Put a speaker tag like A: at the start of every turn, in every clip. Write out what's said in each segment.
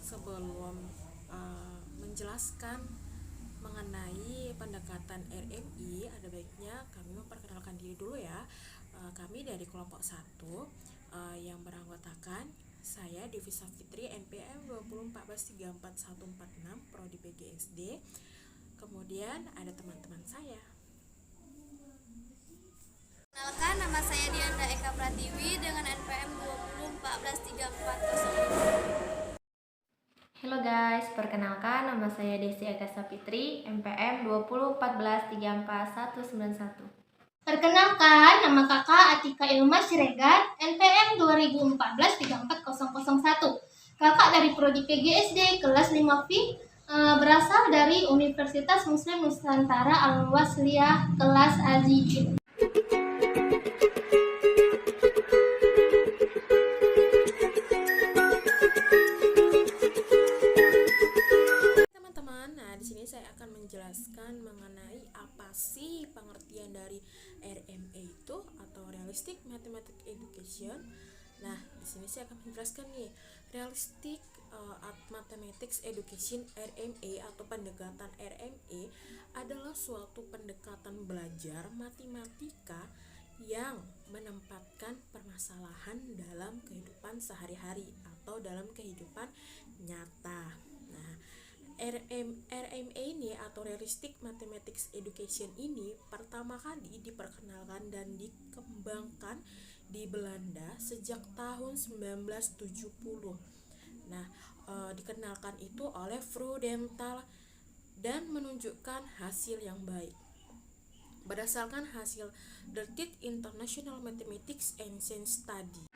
A: sebelum menjelaskan mengenai pendekatan RMI, ada baiknya kami memperkenalkan diri dulu ya. Kami dari kelompok 1 yang beranggotakan saya Divisa Fitri NPM 204134146 Prodi PGSD. Kemudian ada teman-teman saya.
B: Kenalkan, nama saya Dianda Eka Pratiwi dengan NPM 2014340.
C: Halo guys, perkenalkan nama saya Desi Agasa Fitri, MPM 204134191.
D: Perkenalkan, nama kakak Atika Ilma Siregar, NPM 2014-34001. Kakak dari Prodi PGSD kelas 5V, berasal dari Universitas Muslim Nusantara Al-Wasliyah kelas Azijin.
A: Teman-teman, nah di sini saya akan menjelaskan mengenai apa sih pengertian dari RMA itu atau Realistic Mathematics Education. Nah, di sini saya akan menjelaskan nih, Realistic Mathematics Education RMA atau pendekatan RMA adalah suatu pendekatan belajar matematika yang menempatkan permasalahan dalam kehidupan sehari-hari atau dalam kehidupan nyata. Nah, RMA ini atau Realistic Mathematics Education ini pertama kali diperkenalkan dan dikembangkan di Belanda sejak tahun 1970. Nah, dikenalkan itu oleh Freudenthal dan menunjukkan hasil yang baik. Berdasarkan hasil The Third International Mathematics and Science Study.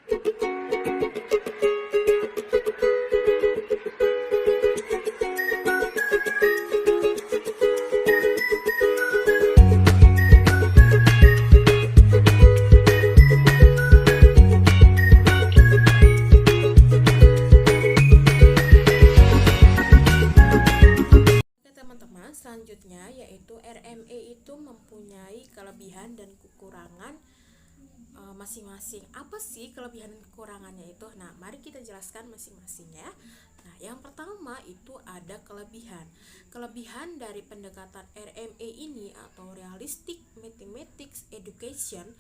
A: Selanjutnya yaitu RMA itu mempunyai kelebihan dan kekurangan masing-masing. Apa sih kelebihan dan kekurangannya itu? Nah, mari kita jelaskan masing-masing ya. Nah, yang pertama itu ada kelebihan. Kelebihan dari pendekatan RMA ini atau Realistic Mathematics Education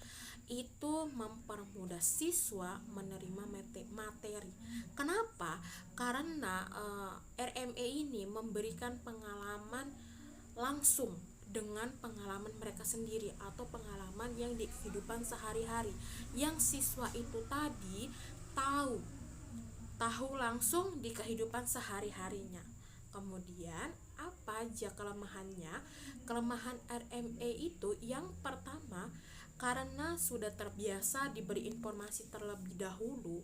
A: itu mempermudah siswa menerima materi. Kenapa? Karena RMA ini memberikan pengalaman langsung dengan pengalaman mereka sendiri atau pengalaman yang di kehidupan sehari-hari yang siswa itu tadi tahu langsung di kehidupan sehari-harinya. Kemudian apa aja kelemahannya? Kelemahan RMA itu yang pertama, karena sudah terbiasa diberi informasi terlebih dahulu,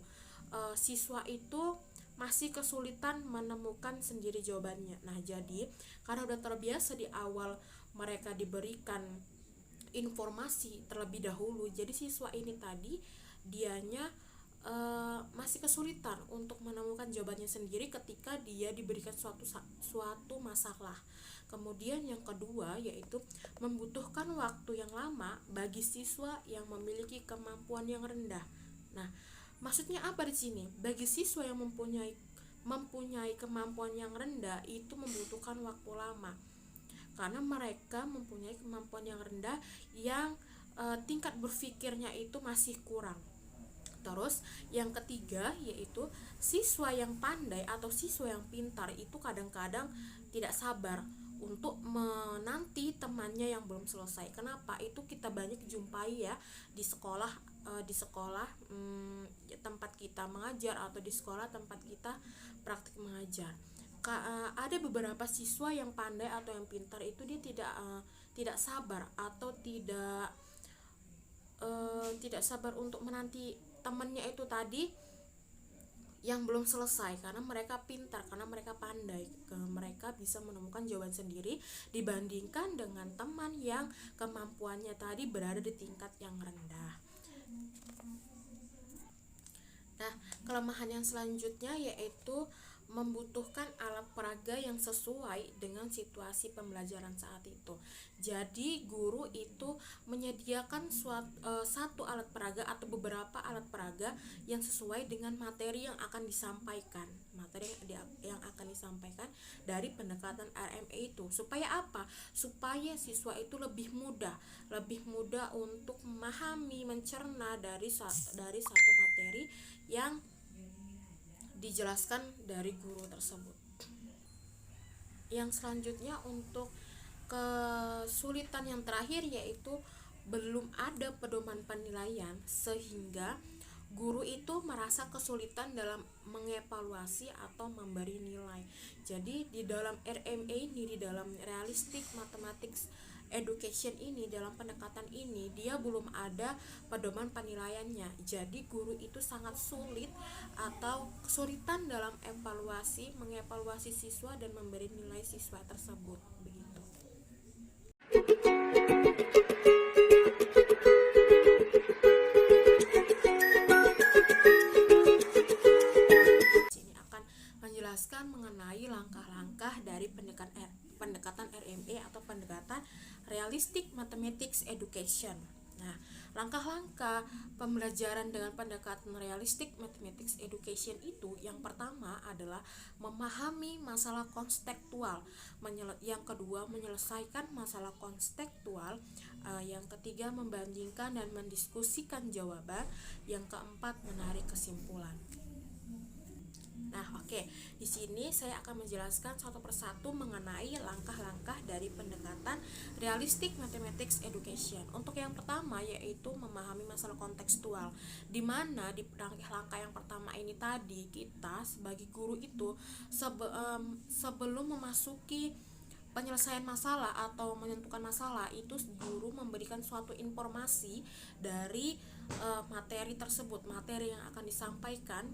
A: siswa itu masih kesulitan menemukan sendiri jawabannya. Nah, jadi karena udah terbiasa di awal mereka diberikan informasi terlebih dahulu, jadi siswa ini tadi dianya masih kesulitan untuk menemukan jawabannya sendiri ketika dia diberikan suatu masalah. Kemudian yang kedua yaitu membutuhkan waktu yang lama bagi siswa yang memiliki kemampuan yang rendah. Nah, maksudnya apa di sini? Bagi siswa yang mempunyai kemampuan yang rendah itu membutuhkan waktu lama. Karena mereka mempunyai kemampuan yang rendah yang tingkat berpikirnya itu masih kurang. Terus yang ketiga yaitu siswa yang pandai atau siswa yang pintar itu kadang-kadang tidak sabar untuk menanti temannya yang belum selesai. Kenapa? Itu kita banyak jumpai ya di sekolah tempat kita mengajar atau di sekolah tempat kita praktik mengajar. Ada beberapa siswa yang pandai atau yang pintar itu dia tidak sabar atau tidak sabar untuk menanti temannya itu tadi yang belum selesai, karena mereka pintar, karena mereka pandai, mereka bisa menemukan jawaban sendiri dibandingkan dengan teman yang kemampuannya tadi berada di tingkat yang rendah. Nah, kelemahan yang selanjutnya yaitu membutuhkan alat peraga peraga yang sesuai dengan situasi pembelajaran saat itu. Jadi guru itu menyediakan satu alat peraga atau beberapa alat peraga yang sesuai dengan materi yang akan disampaikan. Materi yang akan disampaikan dari pendekatan RMA itu. Supaya apa? Supaya siswa itu lebih mudah untuk memahami, mencerna dari satu materi yang dijelaskan dari guru tersebut. Yang selanjutnya untuk kesulitan yang terakhir yaitu belum ada pedoman penilaian, sehingga guru itu merasa kesulitan dalam mengevaluasi atau memberi nilai. Jadi di dalam RMA ini, di dalam Realistic Mathematics Education ini, dalam pendekatan ini dia belum ada pedoman penilaiannya. Jadi guru itu sangat sulit atau kesulitan dalam mengevaluasi siswa dan memberi nilai siswa tersebut, begitu. Sini akan menjelaskan mengenai langkah-langkah dari pendekatan RMA atau pendekatan Realistic Mathematics Education. Nah, langkah-langkah pembelajaran dengan pendekatan Realistic Mathematics Education itu yang pertama adalah memahami masalah konstektual, yang kedua menyelesaikan masalah konstektual, yang ketiga membandingkan dan mendiskusikan jawaban, yang keempat menarik kesimpulan. Nah, oke. Di sini saya akan menjelaskan satu persatu mengenai langkah-langkah dari pendekatan Realistic Mathematics Education. Untuk yang pertama yaitu memahami masalah kontekstual, di mana di langkah yang pertama ini tadi kita sebagai guru itu sebelum memasuki penyelesaian masalah atau menentukan masalah itu guru memberikan suatu informasi dari materi tersebut, materi yang akan disampaikan.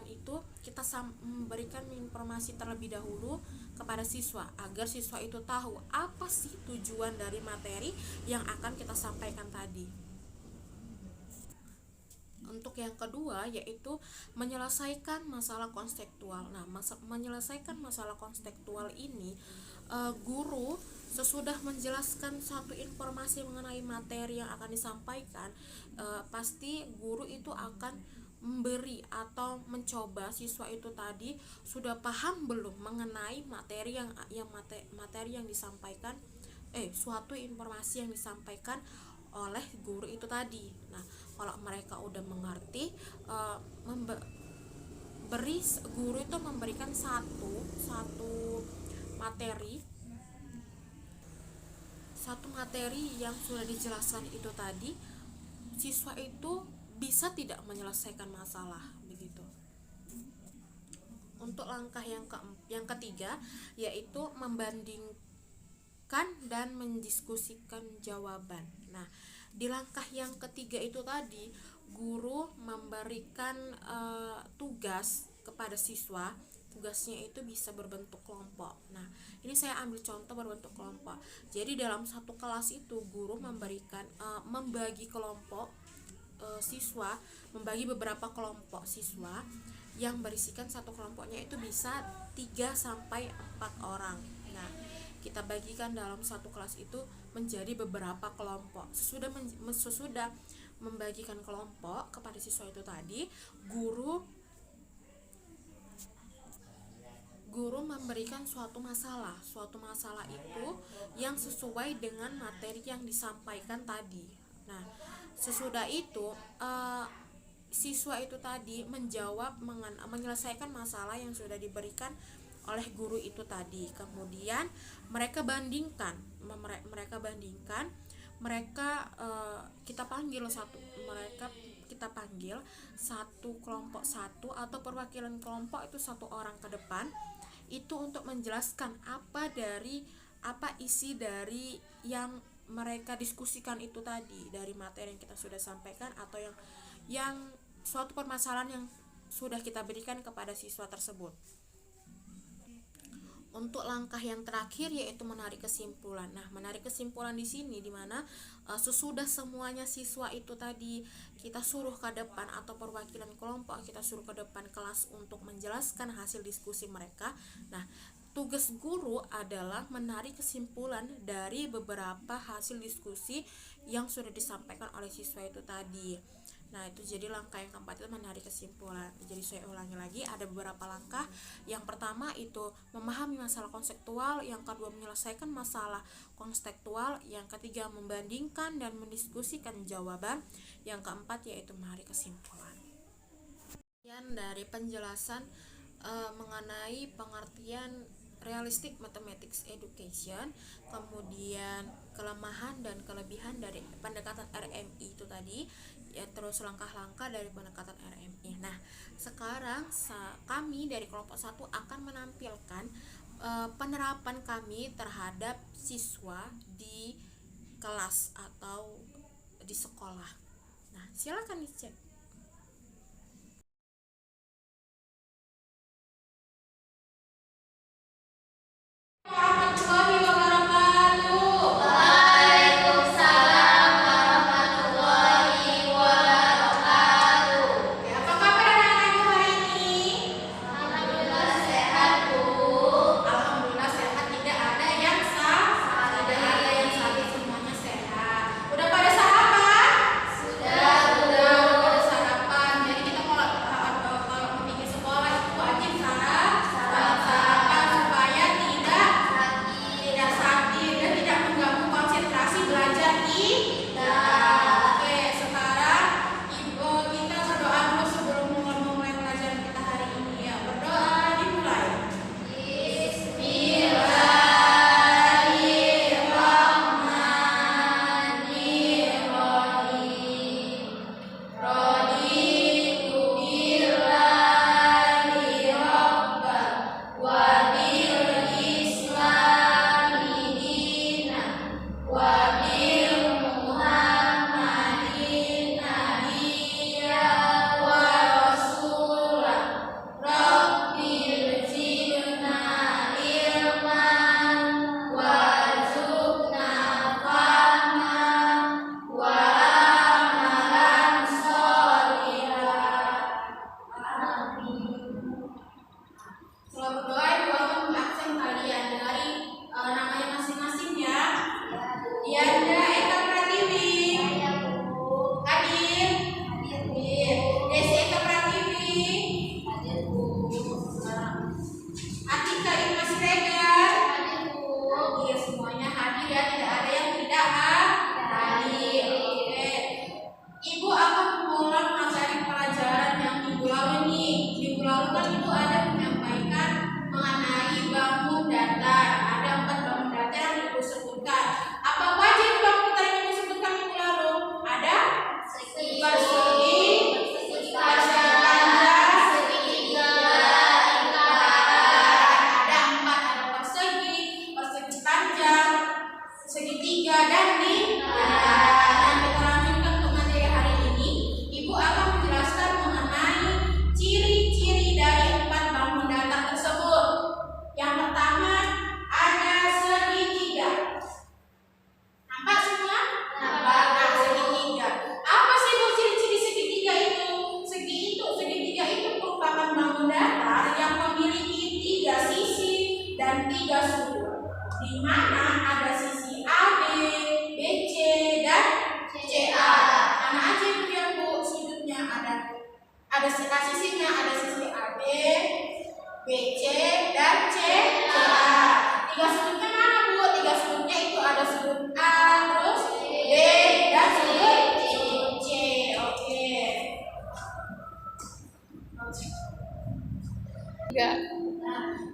A: Itu kita memberikan informasi terlebih dahulu kepada siswa agar siswa itu tahu apa sih tujuan dari materi yang akan kita sampaikan tadi. Untuk yang kedua yaitu menyelesaikan masalah konstektual. Nah, menyelesaikan masalah konstektual ini guru sesudah menjelaskan satu informasi mengenai materi yang akan disampaikan, pasti guru itu akan memberi atau mencoba siswa itu tadi sudah paham belum mengenai materi yang disampaikan, suatu informasi yang disampaikan oleh guru itu tadi. Nah, kalau mereka udah mengerti, guru itu memberikan satu materi yang sudah dijelaskan itu tadi, siswa itu bisa tidak menyelesaikan masalah, begitu. Untuk langkah yang ketiga yaitu membandingkan dan mendiskusikan jawaban. Nah, di langkah yang ketiga itu tadi guru memberikan tugas kepada siswa. Tugasnya itu bisa berbentuk kelompok. Nah, ini saya ambil contoh berbentuk kelompok. Jadi dalam satu kelas itu guru membagi kelompok siswa, membagi beberapa kelompok siswa yang berisikan satu kelompoknya itu bisa 3-4 orang. Nah, kita bagikan dalam satu kelas itu menjadi beberapa kelompok. Sesudah membagikan kelompok kepada siswa itu tadi, guru memberikan suatu masalah itu yang sesuai dengan materi yang disampaikan tadi. Nah, sesudah itu siswa itu tadi menyelesaikan masalah yang sudah diberikan oleh guru itu tadi. Kemudian kita panggil satu kelompok atau perwakilan kelompok itu satu orang ke depan itu untuk menjelaskan apa isi dari yang mereka diskusikan itu tadi, dari materi yang kita sudah sampaikan atau yang suatu permasalahan yang sudah kita berikan kepada siswa tersebut. Untuk langkah yang terakhir yaitu menarik kesimpulan. Nah, menarik kesimpulan di sini dimana sesudah semuanya siswa itu tadi kita suruh ke depan atau perwakilan kelompok kita suruh ke depan kelas untuk menjelaskan hasil diskusi mereka. Nah, tugas guru adalah menarik kesimpulan dari beberapa hasil diskusi yang sudah disampaikan oleh siswa itu tadi. Nah, itu jadi langkah yang keempat itu menarik kesimpulan. Jadi saya ulangi lagi, ada beberapa langkah. Yang pertama itu memahami masalah konseptual, yang kedua menyelesaikan masalah konseptual, yang ketiga membandingkan dan mendiskusikan jawaban, yang keempat yaitu menarik kesimpulan. Kemudian dari penjelasan mengenai pengertian realistic mathematics education, kemudian kelemahan dan kelebihan dari pendekatan RMI itu tadi, ya, terus langkah-langkah dari pendekatan RMI. Nah, sekarang kami dari kelompok 1 akan menampilkan penerapan kami terhadap siswa di kelas atau di sekolah. Nah, silakan dicek.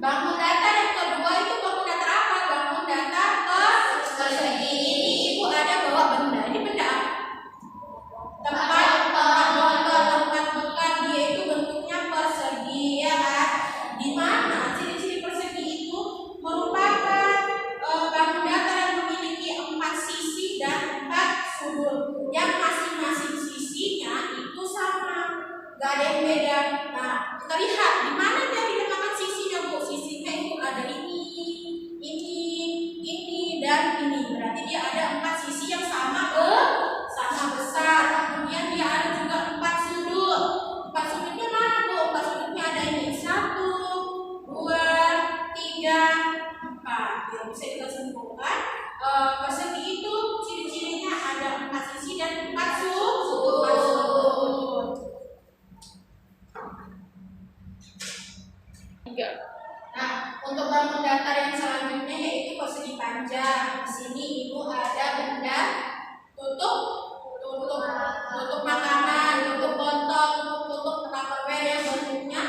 E: Bangun data yang kedua itu bangun data apa? Bangun data persegi. Ini ibu ada bawa benda. Ini benda apa? Tempat bekan dia itu bentuknya persegi, ya kan? Di mana ciri-ciri persegi itu merupakan bangun data yang memiliki 4 sisi dan 4 sudut. Yang masing-masing sisinya itu sama, gak ada yang beda. Nah, kita lihat di mana dia diletakkan sisinya, Bu. Sisinya Nah, untuk bangun datar yang selanjutnya yaitu persegi panjang. Di sini Ibu ada benda tutup makanan, tutup botol, tutup tupperware yang bentuknya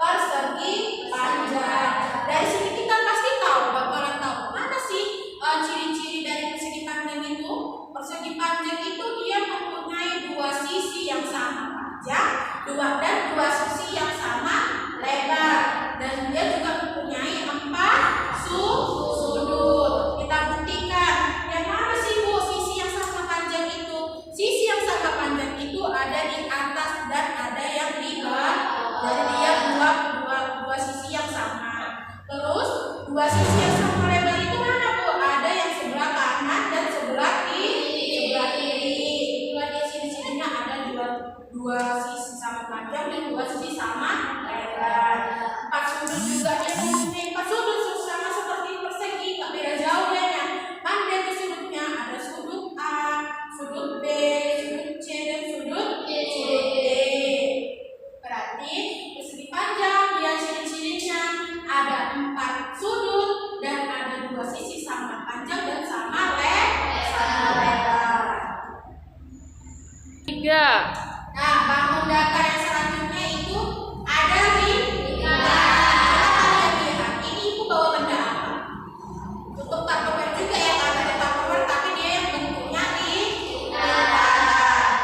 E: persegi panjang. Dari sini kita pasti bakalan tahu mana sih ciri-ciri dari persegi panjang itu. Persegi panjang itu dia mempunyai dua sisi yang sama panjang, dan dua sisi yang sama lebar, dan dia juga mempunyai 4 sudut. Kita buktikan yang mana sih Bu sisi yang sama panjang itu. Sisi yang sama panjang itu ada di atas dan ada yang di bawah. Jadi dia dua sisi yang sama. Terus dua sisi yang sama lebar itu mana Bu? Ada yang sebelah kanan dan sebelah kiri. Itulah dia ciri-cirinya, ada dua sisi sama panjang dan dua sisi sama lebar. 4 sudut juga dia mempunyai 4 sudut sama seperti persegi, tak beda jauh ya. Mana itu sudutnya? Ada sudut A, sudut B, sudut C, dan sudut D. Berarti persegi panjang dia ciri-cirinya ada 4 sudut dan ada 2 sisi sama panjang dan sama lebar.
A: 3.
E: Nah, bangun datar yang selanjutnya itu ada ringkaran. Ini Ibu bawa benda apa? Tutup tupperware juga ya, kan ada tupperware tapi dia yang bentuknya lingkaran.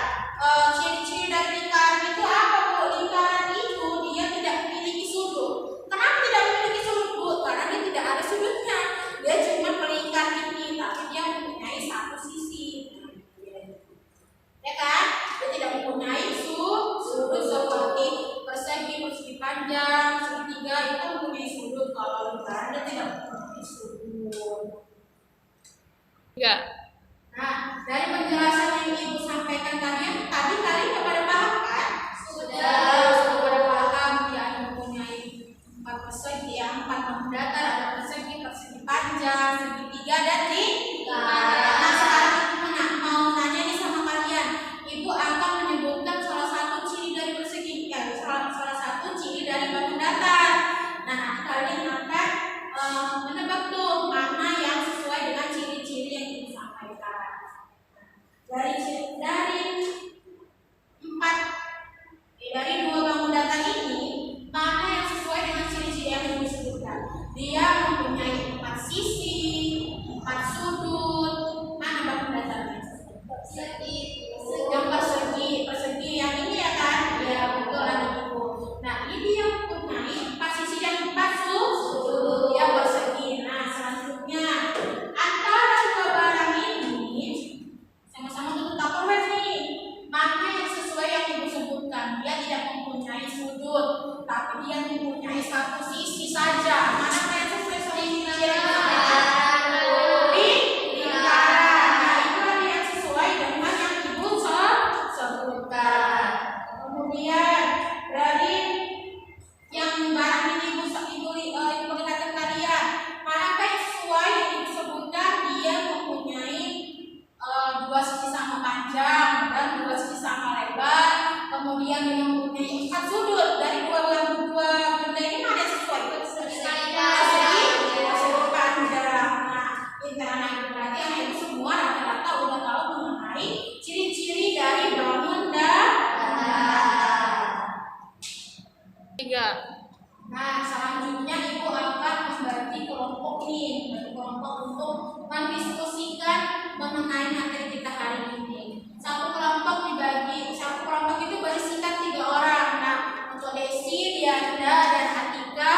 E: Ciri-ciri dari lingkaran itu apa Bu? Lingkaran itu dia tidak memiliki sudut. Kenapa tidak memiliki sudut Bu? Karena dia tidak ada sudutnya. Dia cuma melingkar ini, tapi dia mempunyai satu sisi. Ya kan? Dia tidak mempunyai sudut seperti persegi panjang, segitiga itu mempunyai sudut. Kalau lingkaran dia tidak mempunyai sudut.
A: 3.
E: Nah, dari penjelasan yang Ibu sampaikan tadi kalian pada paham kan? Sudah pada paham dia mempunyai 4 persegi, 4 bangun datar, ada persegi panjang, segitiga, dan lingkaran. Nah, sekarang Ibu mau nanya nih sama kalian. Ibu akan menyebutkan salah satu ciri dari persegi, salah satu ciri dari bangun datar. Nah, nanti kalian akan menebak tuh mana yang sesuai dengan ciri-ciri yang Ibu sampaikan. Dari 2 bangun datar ini, mana yang sesuai dengan ciri-ciri yang Ibu sebutkan? Dia mempunyai 4 sisi, 4 sudut. Mana bangun datarnya? Yang persegi yang ini ya kan? Ya betul, ada Ibu. Nah, ini yang mempunyai 4 sisi dan 4 sudut. Yang persegi. Nah, selanjutnya antara 2 barang ini sama-sama tutup tupperware nih. Mana yang sesuai yang Ibu sebutkan? Dia tidak mempunyai sudut, tapi dia mempunyai satu sisi saja. Mana yang sesuai sama lingkaran. Nah, itulah yang sesuai dengan yang Ibu sebutkan. Kemudian dari yang barang ini Ibu perlihatkan kalian, manakah yang sesuai yang Ibu sebutkan? Dia mempunyai 2 sisi sama panjang dan 2 sisi sama lebar. Kemudian dia mempunyai 4 sudut. Dari dua benda ini mana yang sesuai? Persegi panjang. Nah, karena itu berarti yang Ibu semua rata-rata udah tahu mengenai ciri-ciri dari bangun datar.
A: 3.
E: Nah, selanjutnya Ibu akan membagi kelompok untuk mendiskusikan mengenai materi kita hari ini. Satu kelompok itu berisikan 3 orang. Nah, untuk Desi, Dianda, dan Atika,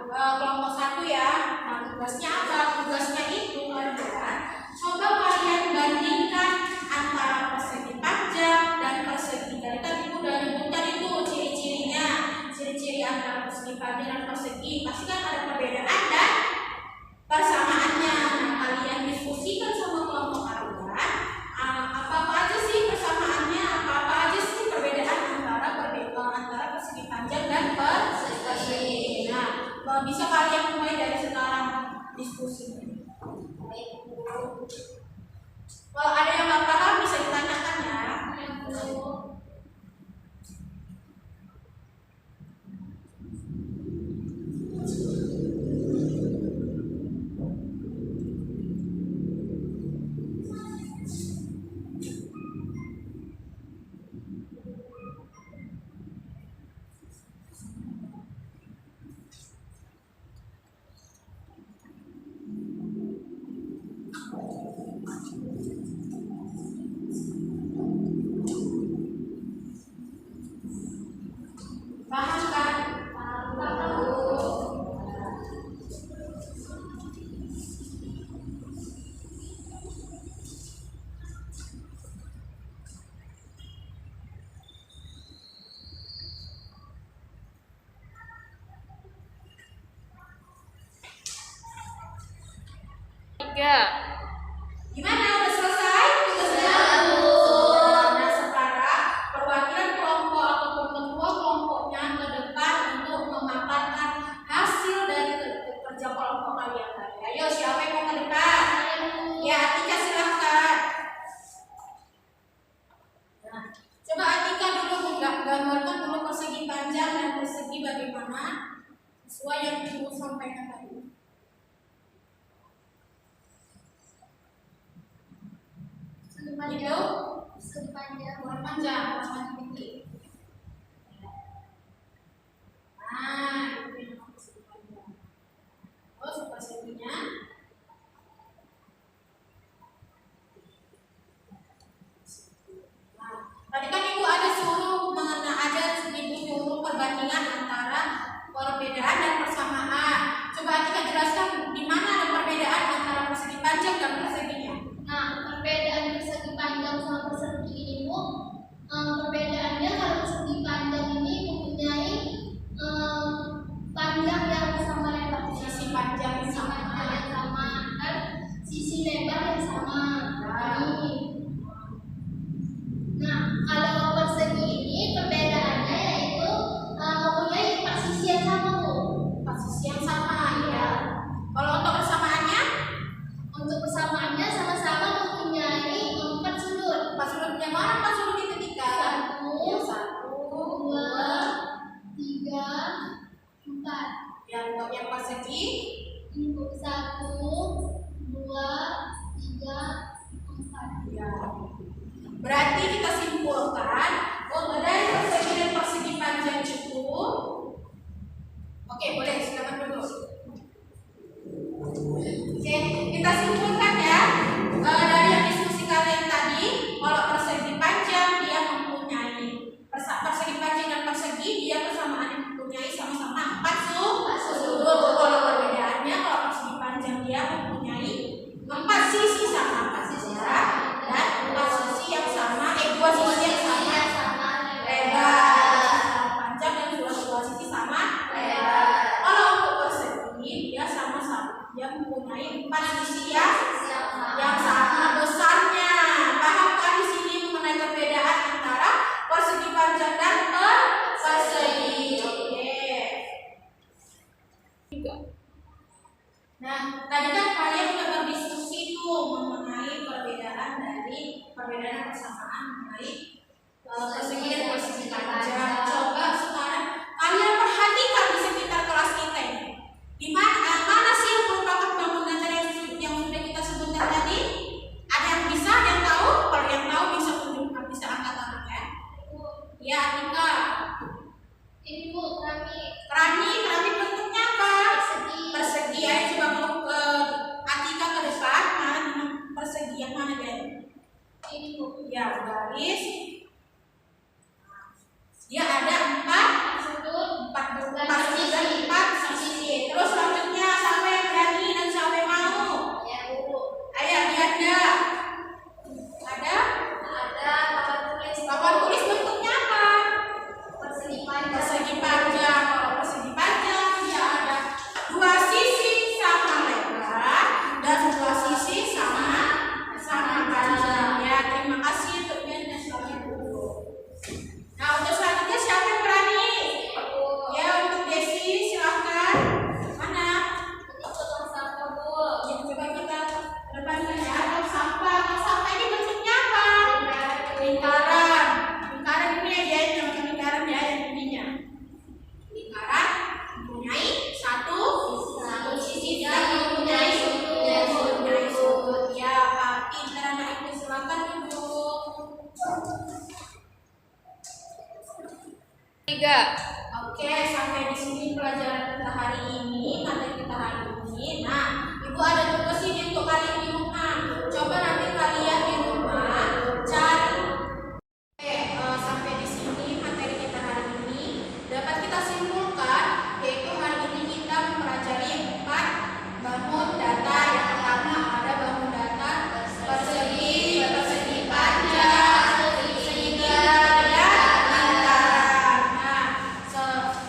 E: kelompok 1 ya. Nah, tugasnya apa? Tugasnya itu adalah coba kalian bandingkan antara persegi panjang dan persegi. Dari tadi Ibu udah nyebutkan itu ciri-cirinya. Ciri-ciri antara persegi panjang dan persegi pasti kan ada perbedaan dan persamaannya. Nah, kalian diskusikan sama kelompok kalian. Apa aja sih persamaannya? Apa aja sih perbedaan antara persegi panjang dan persegi? Nah, bisa kalian mulai dari sekarang diskusinya. Kalau ada yang nggak paham bisa ditanyakan ya. Gimana? Udah selesai? Tugasnya? Nah, sekarang perwakilan kelompok ataupun ketua kelompoknya ke depan untuk memaparkan hasil dari kerja kelompok kalian tadi. Ayo, siapa yang mau ke depan? Ya, Atika silahkan. Nah, coba Atika dulu gambarkan dulu persegi panjang dan persegi bagaimana sesuai yang Ibu sampaikan tadi. Persegi panjang, bukan panjang, sama titik. Nah, itu yang persegi panjang. Terus perseginya. Tadi kan Ibu ada suruh Ibu suruh perbandingan antara perbedaan dan persamaan. Coba kita jelaskan di mana ada perbedaan antara persegi panjang dan perseginya.
D: Nah, perbedaan persegi panjang sama persegi ini Bu, perbedaannya kalau persegi panjang ini mempunyai panjang yang sama lebar,
E: Sisi panjang yang sama.
D: dan sisi lebar yang sama. Nah, kalau persegi ini perbedaannya yaitu mempunyai empat sisi yang sama Bu.
E: Empat sisi yang sama ya. Kalau untuk persamaannya,
D: Untuk persamaannya sama-sama mempunyai empat sudut.
E: empat sudutnya mana? Empat sudut ditentukan. Yang satu,
D: Dua, tiga, empat.
E: yang persegi.
D: Untuk satu, dua, tiga, empat.
E: Ya. Berarti kita simpulkan bahwa dari persegi dan persegi panjang itu, oke boleh silakan dulu. Oke, kita simpulkan ya dari yang diskusi kalian tadi, kalau persegi panjang dia mempunyai persegi panjang dan persegi dia bersamaan mempunyai sama-sama empat sudut. Kalau perbedaannya kalau persegi panjang dia mempunyai empat sisi sama empat sisi dan empat sisi yang sama, dua sisi yang sama lebar, panjang dan dua sisi sama lebar. Kalau untuk persegi dia sama-sama dia mempunyai empat sisi yang sama besarnya. Paham kan di sini mengenai perbedaan antara persegi panjang dan persegi. Oke. Nah, tadi kan kalian sudah berdiskusi tuh mengenai perbedaan persamaan mengenai persegi dan persegi panjang. Coba sekarang kalian perhatikan di sekitar kelas kita ini. Di mana sih yang merupakan bangunan yang sudah kita sebutkan tadi? Ada yang bisa, ada yang tahu? Kalau yang tahu bisa tunjukkan, bisa angkat tangan ya. Ya, Atika.
D: Ini Bu,
E: Keramik bentuknya apa? Persegi. Ayo coba kalau ke Atika ke depan, mana persegi yang mana guys?
D: ini Bu.
E: Ya, garis. Dia ada empat sisi dan empat sisi. Terus selanjutnya siapa yang berani dan siapa yang mau?
D: Ya Bu.
E: Ayo lihat dah. Ada papan tulis bentuknya apa?
D: Persegi panjang.
E: Persegi panjang. Kalau persegi panjang dia ada dua sisi sama lebar dan dua sisi sama panjang. Ya, terima kasih untuk yang sudah dulu. Nah, untuk selanjutnya siapa yang berani? Ya, untuk Desi silahkan. Mana? Ya, coba kita depankan ya. Tong sampah. Tong sampah ini bentuknya apa? Lingkaran. Lingkaran ini ya dia namanya lingkaran ya yang ininya. Lingkaran mempunyai satu sisi dan mempunyai sudut. Ya, Pak pintar anak itu silakan duduk.
B: 3.
E: Oke, sampai di sini pelajaran kita hari ini, materi kita hari ini. Nah, Ibu ada tugas ini untuk kalian di rumah. Coba nanti kalian di rumah cari. Sampai di sini materi kita hari ini dapat kita simpulkan, yaitu hari ini kita mempelajari 4 bangun data. Yang pertama ada bangun data persegi panjang, segitiga, dan lingkaran. Nah,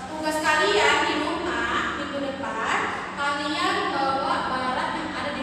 E: tugas kalian di rumah minggu depan kalian bawa barat yang ada di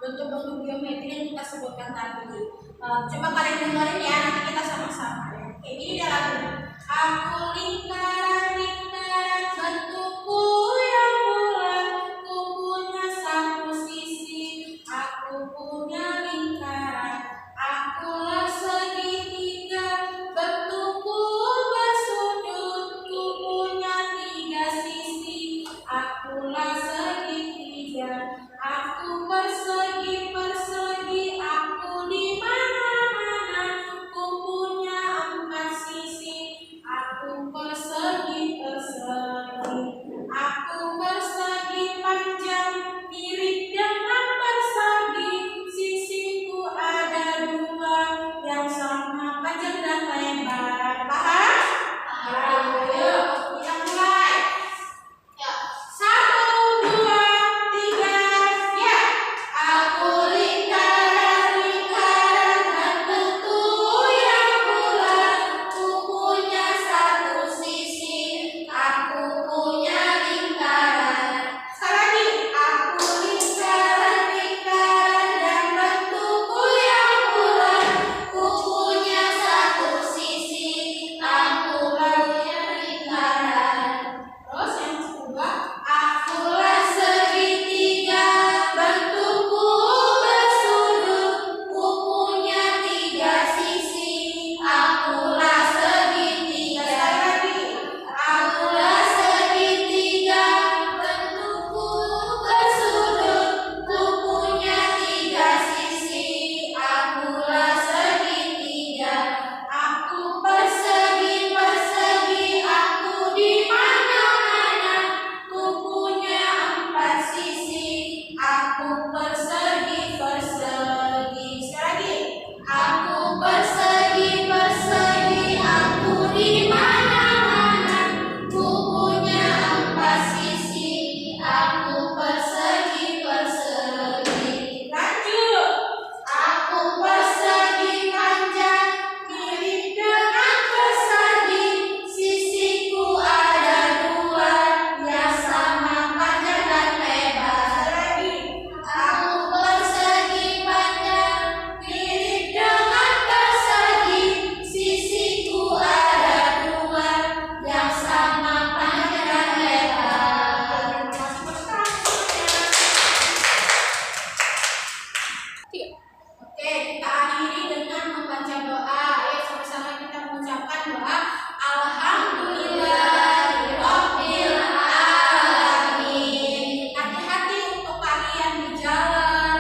E: bentuk-bentuk geometri yang kita sebutkan tadi. Coba kalian dengerin ya, nanti kita sama-sama ya. Oke, ini dia lagunya. Aku lingkaran-lingkaran bentukku yang bulat, ku punya satu sisi, aku punya lingkaran. Akulah segitiga, bentukku bersudut, ku punya tiga sisi, akulah segitiga. Aku persegi, aku di mana-mana, ku punya empat sisi, aku persegi. Aku persegi panjang, mirip dengan persegi, sisiku ada dua yang sama panjang dan lebar. Paham? Ayo, kita mulai. Ya, 1, 2, 3, ya. Aku lingkaran-lingkaran bentukku yang bulat, ku punya satu sisi, aku punya lingkaran. Sekali lagi, aku lingkaran-lingkaran dan bentukku yang bulat, ku punya satu sisi, aku punya lingkaran. Terus yang kedua, akulah segitiga, bentukku bersudut, ku punya tiga sisi, akulah segitiga. Akulah segitiga, bentukku bersudut, ku punya tiga sisi, akulah segitiga. Aku persegi, aku di mana-mana, ku punya empat sisi, aku persegi. Sekali lagi, aku persegi, aku di mana-mana, ku punya empat sisi, aku persegi. Lanjut. Aku persegi panjang, mirip dengan persegi, sisiku ada dua yang sama panjang dan lebar. Lagi. Aku persegi panjang, mirip dengan persegi, sisiku ada dua yang sama panjang dan lebar. Oke, kita akhiri dengan membaca doa. Ayo sama-sama kita mengucapkan doa. Alhamdulillahirabbil alamin. Hati-hati untuk kalian di jalan.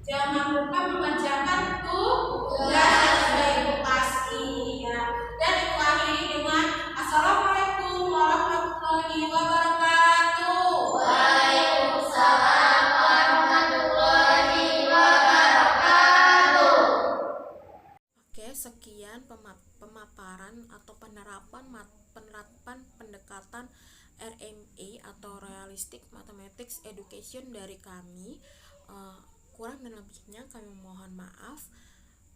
E: Jangan lupa mengerjakan tugas baik pasti ya. Dan kita akhiri dengan assalamualaikum warahmatullahi wabarakatuh. Waalaikumsalam warahmatullahi wabarakatuh.
A: Oke, sekian pemaparan atau penerapan pendekatan RMA atau Realistic Mathematics Education dari kami. Kurang dan lebihnya kami mohon maaf,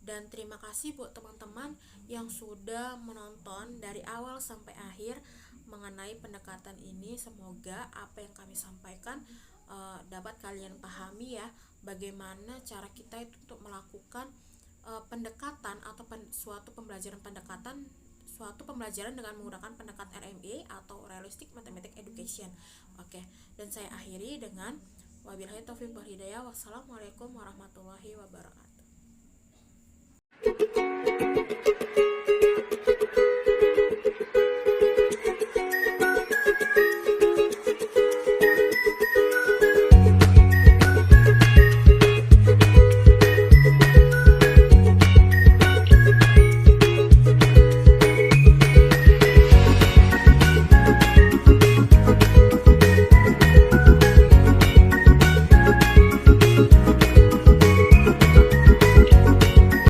A: dan terima kasih buat teman-teman yang sudah menonton dari awal sampai akhir mengenai pendekatan ini. Semoga apa yang kami sampaikan dapat kalian pahami ya, bagaimana cara kita itu untuk melakukan pendekatan atau suatu pembelajaran dengan menggunakan pendekatan RMA atau Realistic Mathematics Education. Oke, dan saya akhiri dengan wabillahi taufiq wal hidayah. Wassalamualaikum warahmatullahi wabarakatuh.